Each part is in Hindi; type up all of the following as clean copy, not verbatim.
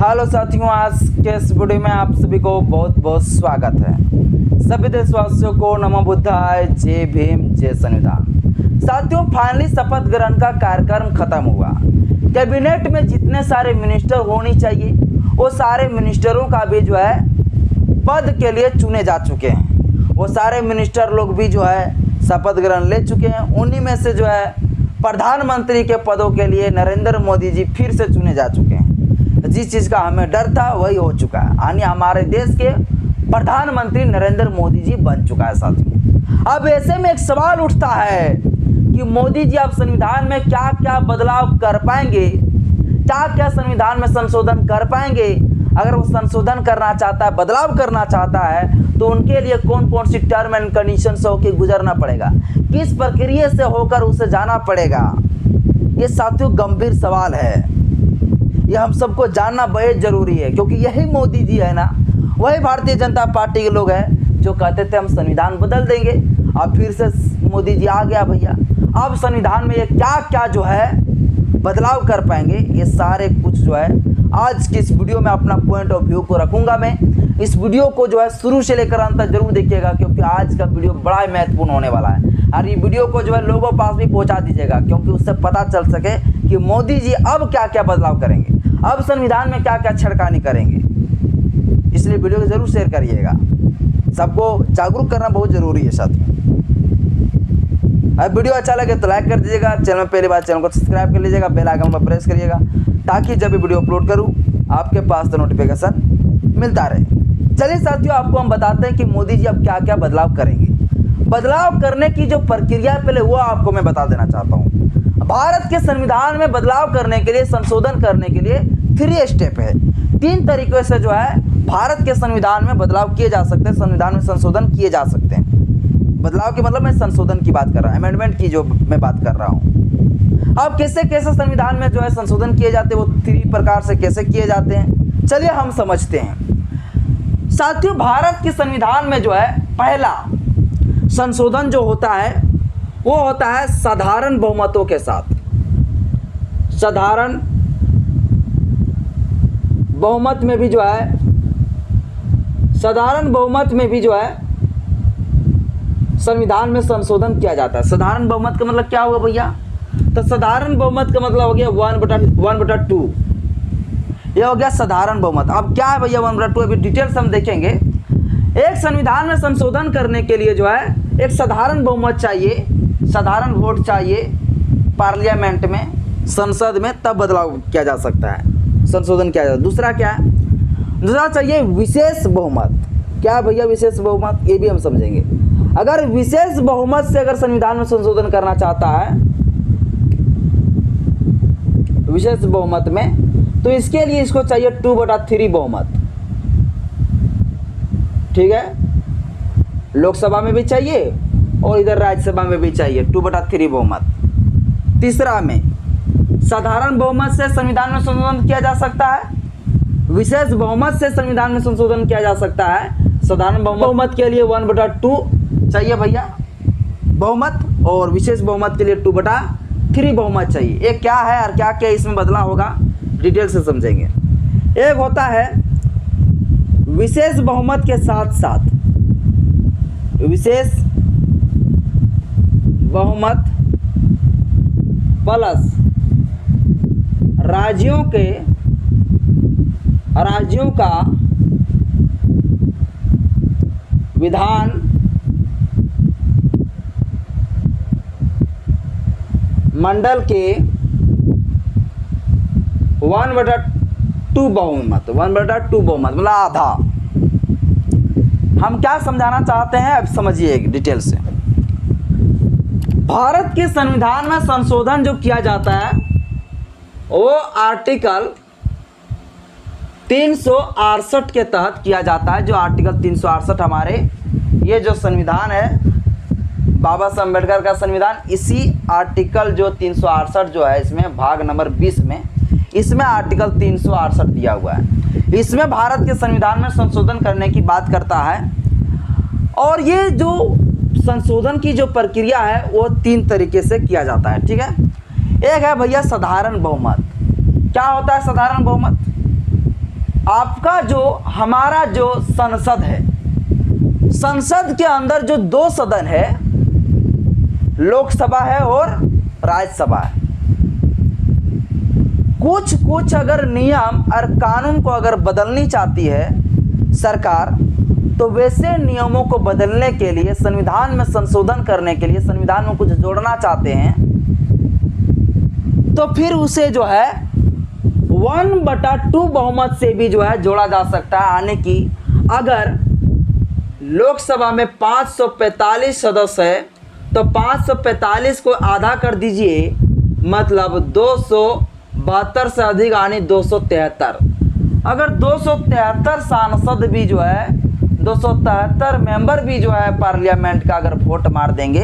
हेलो साथियों, आज के इस वीडियो में आप सभी को बहुत बहुत स्वागत है। सभी देशवासियों को नमो बुद्धाय, जय भीम, जय संविधान। साथियों, फाइनली शपथ ग्रहण का कार्यक्रम खत्म हुआ। कैबिनेट में जितने सारे मिनिस्टर होनी चाहिए वो सारे मिनिस्टरों का भी जो है पद के लिए चुने जा चुके हैं। वो सारे मिनिस्टर लोग भी जो है शपथ ग्रहण ले चुके हैं। उन्हीं में से जो है प्रधानमंत्री के पदों के लिए नरेंद्र मोदी जी फिर से चुने जा चुके हैं। जिस चीज़ का हमें डर था वही हो चुका है, यानी हमारे देश के प्रधानमंत्री नरेंद्र मोदी जी बन चुका है। साथियों, अब ऐसे में एक सवाल उठता है कि मोदी जी अब संविधान में क्या क्या बदलाव कर पाएंगे, क्या क्या संविधान में संशोधन कर पाएंगे। अगर वो संशोधन करना चाहता है, बदलाव करना चाहता है, तो उनके लिए कौन कौन सी टर्म एंड कंडीशन से होकर गुजरना पड़ेगा, किस प्रक्रिया से होकर उसे जाना पड़ेगा। ये साथियों गंभीर सवाल है, ये हम सबको जानना बेहद जरूरी है, क्योंकि यही मोदी जी है ना, वही भारतीय जनता पार्टी के लोग हैं जो कहते थे हम संविधान बदल देंगे। अब फिर से मोदी जी आ गया भैया। अब संविधान में ये क्या क्या जो है बदलाव कर पाएंगे, ये सारे कुछ जो है आज की इस वीडियो में अपना पॉइंट ऑफ व्यू को रखूंगा मैं। इस वीडियो को जो है शुरू से लेकर अंत तक जरूर देखिएगा, क्योंकि आज का वीडियो बड़ा ही महत्वपूर्ण होने वाला है। और ये वीडियो को जो है लोगों पास भी पहुंचा दीजिएगा, क्योंकि उससे पता चल सके कि मोदी जी अब क्या क्या बदलाव करेंगे, अब संविधान में क्या क्या छेड़खानी करेंगे। इसलिए वीडियो को जरूर शेयर करिएगा, सबको जागरूक करना बहुत जरूरी है साथियों। अब वीडियो अच्छा लगे तो लाइक कर दीजिएगा, चैनल में पहली बार चैनल को सब्सक्राइब कर लीजिएगा, बेल आइकन पर प्रेस करिएगा, ताकि जब भी वीडियो अपलोड करूं आपके पास तो नोटिफिकेशन मिलता रहे। चलिए साथियों, आपको हम बताते हैं कि मोदी जी अब क्या क्या बदलाव करेंगे। बदलाव करने की जो प्रक्रिया पहले वो आपको मैं बता देना चाहता हूँ। भारत के संविधान में बदलाव करने के लिए, संशोधन करने के लिए 3 स्टेप है। 3 तरीकों से जो है भारत के संविधान में बदलाव किए जा सकते हैं, संविधान में संशोधन किए जा सकते हैं। बदलाव के मतलब मैं संशोधन की बात कर रहा हूँ, अमेंडमेंट की जो मैं बात कर रहा हूँ। अब कैसे कैसे संविधान में जो है संशोधन किए जाते हैं, वो 3 प्रकार से कैसे किए जाते हैं, चलिए हम समझते हैं। साथियों, भारत के संविधान में जो है पहला संशोधन जो होता है वो होता है साधारण बहुमतों के साथ। साधारण बहुमत में भी जो है, साधारण बहुमत में भी जो है संविधान में संशोधन किया जाता है। साधारण बहुमत का मतलब क्या हुआ भैया? तो साधारण बहुमत का मतलब हो गया 1/2। यह हो गया साधारण बहुमत। अब क्या है भैया 1/2? अभी डिटेल्स हम देखेंगे। एक संविधान में संशोधन करने के लिए जो है एक साधारण बहुमत चाहिए, साधारण वोट चाहिए पार्लियामेंट में, संसद में, तब बदलाव किया जा सकता है, संशोधन किया जाता है। दूसरा क्या है? दूसरा चाहिए विशेष बहुमत। क्या भैया विशेष बहुमत? ये भी हम समझेंगे। अगर विशेष बहुमत से अगर संविधान में संशोधन करना चाहता है विशेष बहुमत में, तो इसके लिए इसको चाहिए 2/3 बहुमत। ठीक है, लोकसभा में भी चाहिए और इधर राज्यसभा में भी चाहिए 2/3 बहुमत। तीसरा में साधारण बहुमत से संविधान में संशोधन किया जा सकता है, विशेष बहुमत से संविधान में संशोधन किया जा सकता है। साधारण बहुमत के लिए 1/2 चाहिए भैया बहुमत, और विशेष बहुमत के लिए 2/3 बहुमत चाहिए। ये क्या है और क्या क्या इसमें बदलाव होगा, डिटेल से समझेंगे। एक होता है विशेष बहुमत के साथ साथ विशेष बहुमत प्लस राज्यों का विधान मंडल के 1/2 बहुमत। 1/2 बहुमत मतलब आधा। हम क्या समझाना चाहते हैं अब समझिए डिटेल से। भारत के संविधान में संशोधन जो किया जाता है वो आर्टिकल 368 के तहत किया जाता है। जो आर्टिकल 368 हमारे ये जो संविधान है बाबा साहब अम्बेडकर का संविधान, इसी आर्टिकल जो 368 जो है इसमें भाग नंबर 20 में इसमें आर्टिकल 368 दिया हुआ है। इसमें भारत के संविधान में संशोधन करने की बात करता है। और ये जो संशोधन की जो प्रक्रिया है वो 3 तरीके से किया जाता है। ठीक है, एक है भैया साधारण बहुमत। क्या होता है साधारण बहुमत? आपका जो हमारा जो संसद है, संसद के अंदर जो दो सदन है, लोकसभा है और राज्यसभा है। कुछ अगर नियम और कानून को अगर बदलनी चाहती है सरकार, तो वैसे नियमों को बदलने के लिए, संविधान में संशोधन करने के लिए, संविधान में कुछ जोड़ना चाहते हैं, तो फिर उसे जो है 1/2 बहुमत से भी जो है जोड़ा जा सकता है। यानी कि अगर लोकसभा में 545 सदस्य है तो 545 को आधा कर दीजिए, मतलब 272 से अधिक यानी 273। अगर 273 सांसद भी जो है, 273 मेंबर भी जो है पार्लियामेंट का अगर वोट मार देंगे,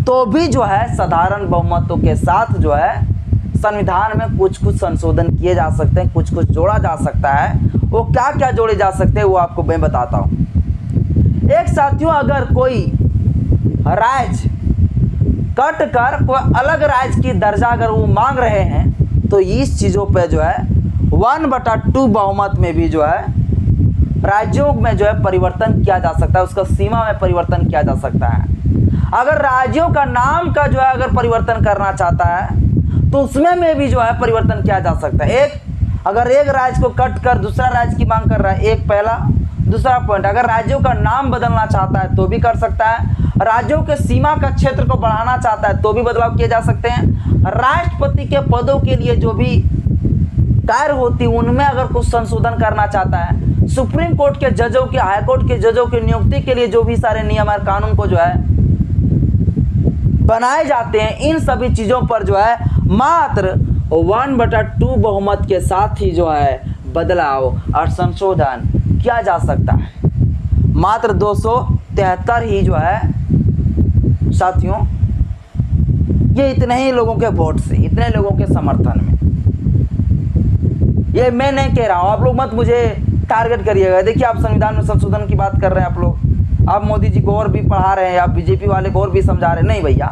तो भी जो है साधारण बहुमतों के साथ जो है संविधान में कुछ संशोधन किए जा सकते हैं, कुछ जोड़ा जा सकता है। वो क्या क्या जोड़े जा सकते हैं वो आपको मैं बताता हूँ। एक साथियों, अगर कोई राज्य कट कर कोई अलग राज्य की दर्जा अगर वो मांग रहे हैं, तो इस चीज़ों पे जो है 1/2 बहुमत में भी जो है राज्यों में जो है परिवर्तन किया जा सकता है, उसका सीमा में परिवर्तन किया जा सकता है। अगर राज्यों का नाम का जो है अगर परिवर्तन करना चाहता है, तो उसमें में भी जो है परिवर्तन किया जा सकता है। अगर एक राज्य को कट कर दूसरा राज्य की मांग कर रहा है, एक पहला। दूसरा पॉइंट, अगर राज्यों का नाम बदलना चाहता है तो भी कर सकता है। राज्यों के सीमा का क्षेत्र को बढ़ाना चाहता है तो भी बदलाव किए जा सकते हैं। राष्ट्रपति के पदों के लिए जो भी कार्य होती उनमें अगर कुछ संशोधन करना चाहता है, सुप्रीम कोर्ट के जजों के, हाई कोर्ट के जजों की नियुक्ति के लिए जो भी सारे नियम और कानून को जो है बनाए जाते हैं, इन सभी चीजों पर जो है मात्र 1/2 बहुमत के साथ ही जो है बदलाव और संशोधन किया जा सकता है। मात्र 273 ही जो है साथियों, ये इतने ही लोगों के वोट से, इतने लोगों के समर्थन में। ये मैं नहीं कह रहा हूं, आप लोग मत मुझे टारगेट करिएगा। देखिए, आप संविधान में संशोधन की बात कर रहे हैं, आप लोग, आप मोदी जी को और भी पढ़ा रहे हैं, आप बीजेपी वाले को और भी समझा रहे हैं। नहीं भैया,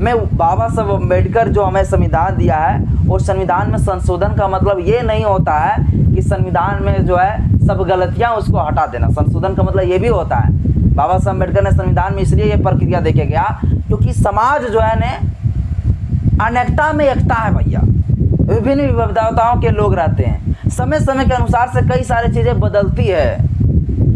मैं बाबा साहब अम्बेडकर जो हमें संविधान दिया है, और संविधान में संशोधन का मतलब ये नहीं होता है कि संविधान में जो है सब गलतियां उसको हटा देना। संशोधन का मतलब ये भी होता है, बाबा साहब अम्बेडकर ने संविधान में इसलिए ये प्रक्रिया देके गया क्योंकि समाज जो है ने अनेकता में एकता है भैया। विभिन्न विविधताओं के लोग रहते हैं, समय समय के अनुसार से कई सारी चीजें बदलती है।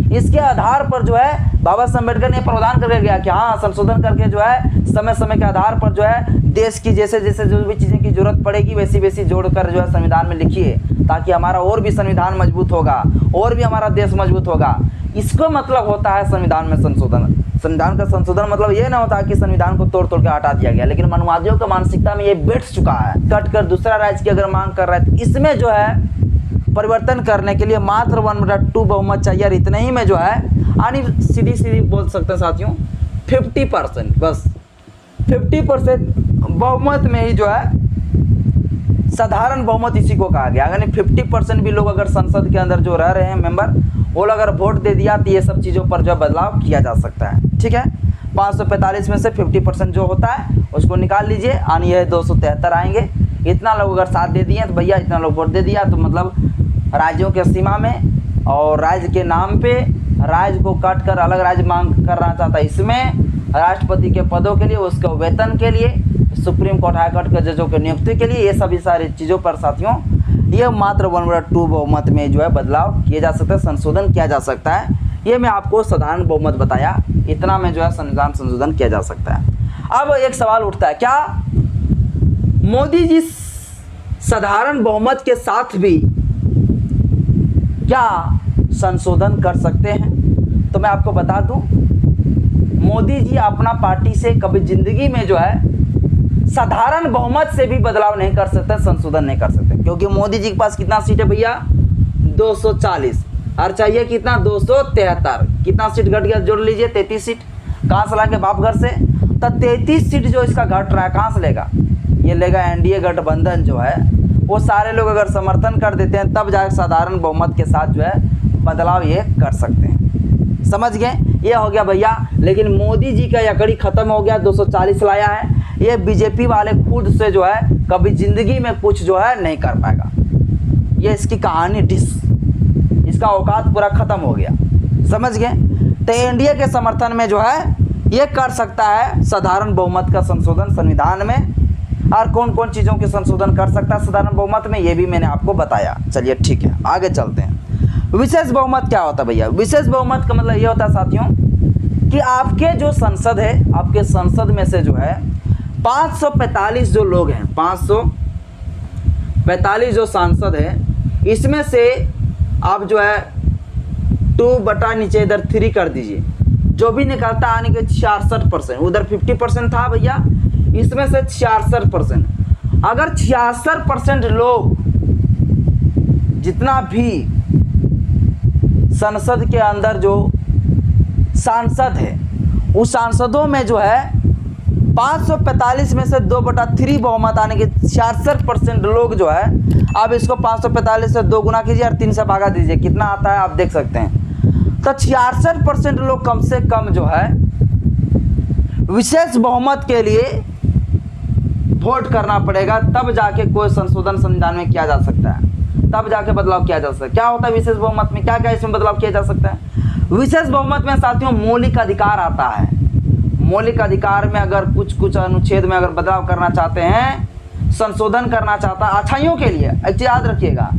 इसके आधार पर जो है बाबा साहब अम्बेडकर ने प्रावधान करके गया कि हाँ, संशोधन करके जो है समय समय के आधार पर जो है देश की जैसे जैसे जो भी चीज़ें की जरूरत पड़ेगी वैसी वैसी जोड़कर जो है संविधान में लिखिए, ताकि हमारा और भी संविधान मजबूत होगा, और भी हमारा देश मजबूत होगा। इसको मतलब होता है संविधान में संशोधन। संविधान का संशोधन मतलब ये ना होता कि संविधान को तोड़ तोड़ के हटा दिया गया, लेकिन मानवादियों का मानसिकता में ये बैठ चुका है। कट कर दूसरा राज्य की अगर मांग कर रहा है, तो इसमें जो है परिवर्तन करने के लिए मात्र 1/2 बहुमत चाहिए। और इतने ही में जो है यानी सीधी बोल सकते हैं साथियों 50%, बस 50% बहुमत में ही जो है साधारण बहुमत इसी को कहा गया। यानी 50% भी लोग अगर संसद के अंदर जो रह रहे हैं मेंबर, वो लोग अगर वोट दे दिया तो ये सब चीज़ों पर जो बदलाव किया जा सकता है। ठीक है, 545 में से 50% जो होता है उसको निकाल लीजिए, यानी यह 273 आएंगे। इतना लोग अगर साथ दे दिए तो भैया इतना लोग वोट दे दिया, तो मतलब राज्यों के सीमा में और राज्य के नाम पे राज्य को काट कर अलग राज्य मांग करना चाहता है, इसमें राष्ट्रपति के पदों के लिए, उसके वेतन के लिए, सुप्रीम कोर्ट हाई कोर्ट के जजों की नियुक्ति के लिए, ये सभी सारी चीज़ों पर साथियों ये मात्र 1/2 बहुमत में जो है बदलाव किए जा सकते हैं, संशोधन किया जा सकता है। ये मैं आपको साधारण बहुमत बताया, इतना में जो है संविधान संशोधन किया जा सकता है। अब एक सवाल उठता है, क्या मोदी जी साधारण बहुमत के साथ भी क्या संशोधन कर सकते हैं? तो मैं आपको बता दूं, मोदी जी अपना पार्टी से कभी जिंदगी में जो है साधारण बहुमत से भी बदलाव नहीं कर सकते, संशोधन नहीं कर सकते, क्योंकि मोदी जी के पास कितना सीट है भैया? 240, और चाहिए कितना? 273। कितना सीट घट गया? जोड़ लीजिए 33 सीट। कहाँ से लाएंगे? बाप घर से। तो 33 सीट जो इसका घट रहा है कहाँ से लेगा? ये लेगा एनडीए गठबंधन जो है, वो सारे लोग अगर समर्थन कर देते हैं तब जाकर साधारण बहुमत के साथ जो है बदलाव ये कर सकते हैं। समझ गए? ये हो गया भैया। लेकिन मोदी जी का यकड़ी खत्म हो गया, 240 लाया है। ये बीजेपी वाले खुद से जो है कभी जिंदगी में कुछ जो है नहीं कर पाएगा। ये इसकी कहानी इसका औकात पूरा खत्म हो गया। समझ गए? तो एनडीए के समर्थन में जो है ये कर सकता है साधारण बहुमत का संशोधन संविधान में। और कौन कौन चीज़ों के संशोधन कर सकता है साधारण बहुमत में, ये भी मैंने आपको बताया। चलिए ठीक है, आगे चलते हैं। विशेष बहुमत क्या होता है भैया? विशेष बहुमत का मतलब ये होता है साथियों कि आपके जो संसद है, आपके संसद में से जो है 545 जो लोग हैं, 545 जो सांसद हैं, इसमें से आप जो है 2 बटा नीचे इधर 3 कर दीजिए, जो भी निकलता आने के 66%, उधर 50% था भैया, इसमें से 66%। अगर 66% लोग जितना भी संसद के अंदर जो सांसद है, उस सांसदों में जो है 545 में से 2 बटा 3 बहुमत आने के 66% लोग जो है, अब इसको 545 से 2 गुना कीजिए और 3 से भागा दीजिए, कितना आता है आप देख सकते हैं। तो 66% लोग कम से कम जो है विशेष बहुमत के लिए वोट करना पड़ेगा, तब जाके कोई संशोधन संविधान में किया जा सकता है, तब जाके बदलाव किया जा सकता है। क्या होता है विशेष बहुमत में, क्या क्या इसमें बदलाव किया जा सकता है? विशेष बहुमत में साथियों मौलिक अधिकार आता है। मौलिक अधिकार में अगर कुछ अनुच्छेद में अगर बदलाव करना चाहते हैं, संशोधन करना चाहता है अच्छाइयों के लिए, एक चीज याद रखिएगा,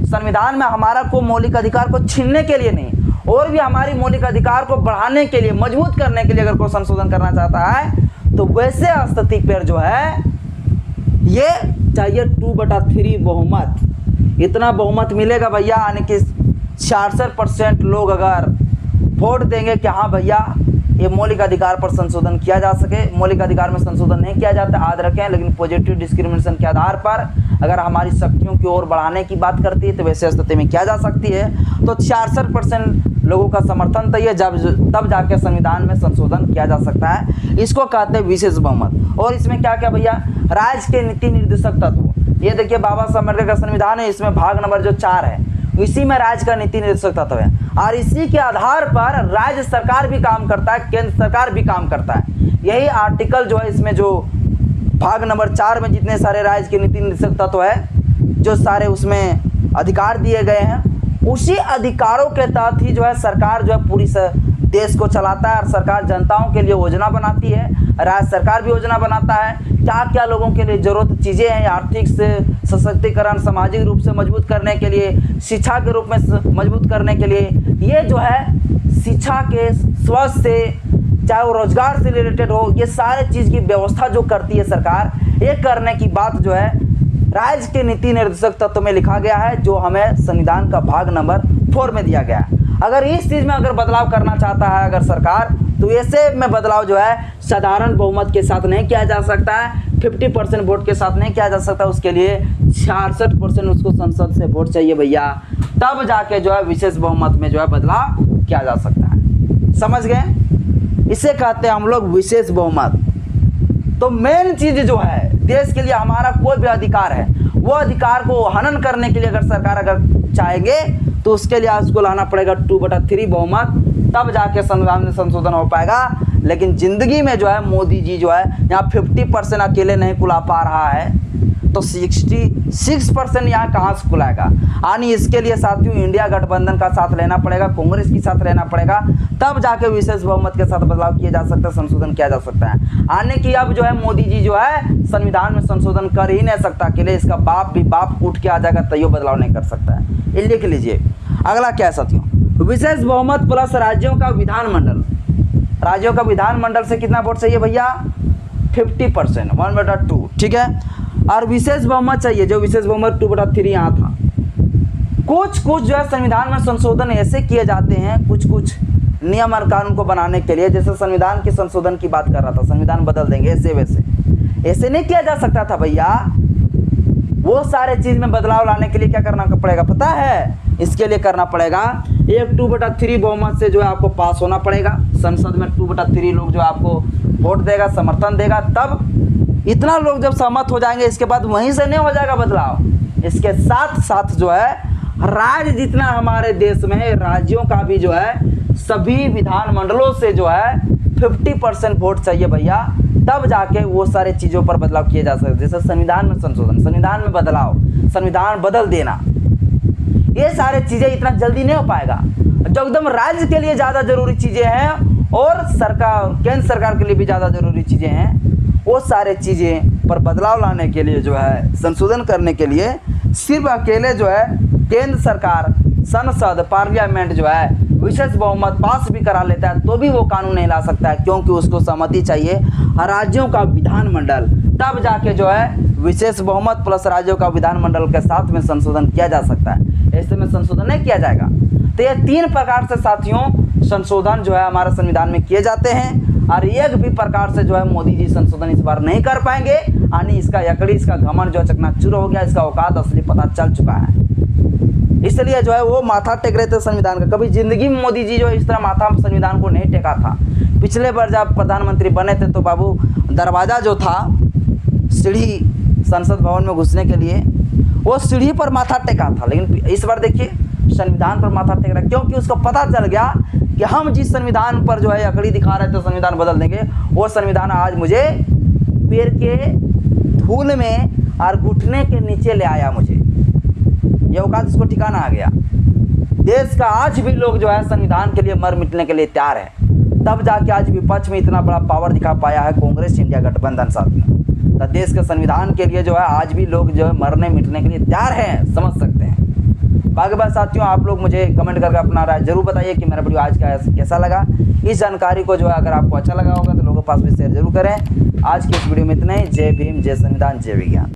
संविधान में हमारा को मौलिक अधिकार को छीनने के लिए नहीं, और भी हमारी मौलिक अधिकार को बढ़ाने के लिए, मजबूत करने के लिए अगर कोई संशोधन करना चाहता है, तो वैसे स्थिति पर जो है ये चाहिए 2 बटा 3 बहुमत। इतना बहुमत मिलेगा भैया, यानी कि 66% लोग अगर वोट देंगे कि हाँ भैया ये मौलिक अधिकार पर संशोधन किया जा सके। मौलिक अधिकार में संशोधन नहीं किया जाता, याद रखें, लेकिन पॉजिटिव डिस्क्रिमिनेशन के आधार पर अगर हमारी शक्तियों की ओर बढ़ाने की बात करती है तो वैसे स्थिति में किया जा सकती है। तो 66% लोगों का समर्थन चाहिए, तब जाके संविधान में संशोधन किया जा सकता है। इसको कहते हैं विशेष बहुमत। और इसमें क्या क्या भैया, राज्य के नीति निर्देशक तत्व, ये देखिए बाबा साहब अम्बेडकर का संविधान है, इसमें भाग नंबर जो 4 है, इसी में राज्य का नीति निर्देशक तत्व है, और इसी के आधार पर राज्य सरकार भी काम करता है, केंद्र सरकार भी काम करता है। यही आर्टिकल जो है, इसमें जो भाग नंबर 4 में जितने सारे राज्य के नीति निर्देशक तत्व है, जो सारे उसमें अधिकार दिए गए हैं, उसी अधिकारों के तहत ही जो है सरकार जो है पूरी देश को चलाता है। और सरकार जनताओं के लिए योजना बनाती है, राज्य सरकार भी योजना बनाता है, क्या क्या लोगों के लिए जरूरत चीज़ें हैं, आर्थिक से सशक्तिकरण, सामाजिक रूप से मजबूत करने के लिए, शिक्षा के रूप में मजबूत करने के लिए, ये जो है शिक्षा के स्वास्थ्य से, चाहे वो रोजगार से रिलेटेड हो, ये सारे चीज़ की व्यवस्था जो करती है सरकार, ये करने की बात जो है राज्य के नीति निर्देशक तत्व में लिखा गया है, जो हमें संविधान का भाग नंबर 4 में दिया गया है। अगर इस चीज़ में अगर बदलाव करना चाहता है अगर सरकार, तो ऐसे में बदलाव जो है साधारण बहुमत के साथ नहीं किया जा सकता है, 50% वोट के साथ नहीं किया जा सकता, उसके लिए 66% उसको संसद से वोट चाहिए भैया, तब जाके जो है विशेष बहुमत में जो है बदलाव किया जा सकता है। समझ गए? इसे कहते हैं हम लोग विशेष बहुमत। तो मेन चीज जो है, देश के लिए हमारा कोई भी अधिकार है, वो अधिकार को हनन करने के लिए अगर सरकार अगर चाहेंगे तो उसके लिए उसको लाना पड़ेगा 2 बटा 3 बहुमत, तब जाके संविधान में संशोधन हो पाएगा। लेकिन जिंदगी में जो है मोदी जी जो है यहाँ 50% अकेले नहीं खुला पा रहा है, तो 66% यहाँ कहाँ से खुलाएगा? यानी इसके लिए साथियों इंडिया गठबंधन का साथ लेना पड़ेगा, कांग्रेस की साथ लेना पड़ेगा, तब जाके विशेष बहुमत के साथ बदलाव किया जा सकता है, संशोधन किया जा सकता है। आने की अब जो है मोदी जी जो है संविधान में संशोधन कर ही नहीं सकता अकेले, इसका बाप भी बाप उठ के आ जाएगा तैयो बदलाव नहीं कर सकता है। ये लिख लीजिए। अगला क्या है साथियों, विशेष बहुमत प्लस राज्यों का विधानमंडल। राज्यों का विधानमंडल से कितना वोट चाहिए भैया? 50%, 1/2, ठीक है। और विशेष बहुमत चाहिए, जो विशेष बहुमत 2/3 यहाँ था। कुछ जो है संविधान में संशोधन ऐसे किए जाते हैं, कुछ नियम और कानून को बनाने के लिए, जैसे संविधान के संशोधन की बात कर रहा था, संविधान बदल देंगे ऐसे वैसे, ऐसे नहीं किया जा सकता था भैया। वो सारे चीज में बदलाव लाने के लिए क्या करना पड़ेगा पता है? इसके लिए करना पड़ेगा एक 2/3 बहुमत से जो है आपको पास होना पड़ेगा। संसद में 2/3 लोग जो आपको वोट देगा, समर्थन देगा, तब इतना लोग जब सहमत हो जाएंगे, इसके बाद वहीं से नहीं हो जाएगा बदलाव। इसके साथ साथ जो है राज्य जितना हमारे देश में है, राज्यों का भी जो है सभी विधानमंडलों से जो है 50% वोट चाहिए भैया, तब जाके वो सारे चीज़ों पर बदलाव किए जा सकते, जैसे संविधान में संशोधन, संविधान में बदलाव, संविधान बदल देना, ये सारे चीज़ें इतना जल्दी नहीं हो पाएगा। जो एकदम राज्य के लिए ज़्यादा जरूरी चीज़ें हैं और सरकार केंद्र सरकार के लिए भी ज़्यादा जरूरी चीज़ें हैं, वो सारे चीज़ें पर बदलाव लाने के लिए जो है, संशोधन करने के लिए सिर्फ अकेले जो है केंद्र सरकार, संसद, पार्लियामेंट जो है विशेष बहुमत पास भी करा लेता है तो भी वो कानून नहीं ला सकता है, क्योंकि उसको सहमति चाहिए राज्यों का विधानमंडल, तब जाके जो है विशेष बहुमत प्लस राज्यों का विधानमंडल के साथ में संशोधन किया जा सकता है। ऐसे में संशोधन नहीं किया जाएगा। तो ये 3 प्रकार से साथियों संशोधन जो है हमारे संविधान में किए जाते हैं, और एक भी प्रकार से जो है मोदी जी संशोधन इस बार नहीं कर पाएंगे। यानी इसका यकड़ी, इसका घमंड जो चकनाचूर हो गया, इसका औकात असली पता चल चुका है। इसलिए जो है वो माथा टेक रहे थे संविधान का। कभी जिंदगी में मोदी जी जो इस तरह माथा संविधान को नहीं टेका था। पिछले बार जब प्रधानमंत्री बने थे तो बाबू दरवाज़ा जो था सीढ़ी संसद भवन में घुसने के लिए, वो सीढ़ी पर माथा टेका था, लेकिन इस बार देखिए संविधान पर माथा टेक रहा है, क्योंकि उसको पता चल गया कि हम जिस संविधान पर जो है अकड़ी दिखा रहे थे संविधान बदल देंगे, वो संविधान आज मुझे पैर के धूल में और घुटने के नीचे ले आया। मुझे ये औकात, इसको ठिकाना आ गया। देश का आज भी लोग जो है संविधान के लिए मर मिटने के लिए तैयार है, तब जाके आज विपक्ष में इतना बड़ा पावर दिखा पाया है कांग्रेस इंडिया गठबंधन साथियों। तो देश के संविधान के लिए जो है आज भी लोग जो है मरने मिटने के लिए तैयार हैं, समझ सकते हैं। बाकी बात साथियों, आप लोग मुझे कमेंट करके अपना राय जरूर बताइए कि मेरा वीडियो आज का कैसा लगा। इस जानकारी को जो है अगर आपको अच्छा लगा होगा तो लोगों के पास भी शेयर जरूर करें। आज की इस वीडियो में इतना ही। जय भीम, जय संविधान, जय विज्ञान।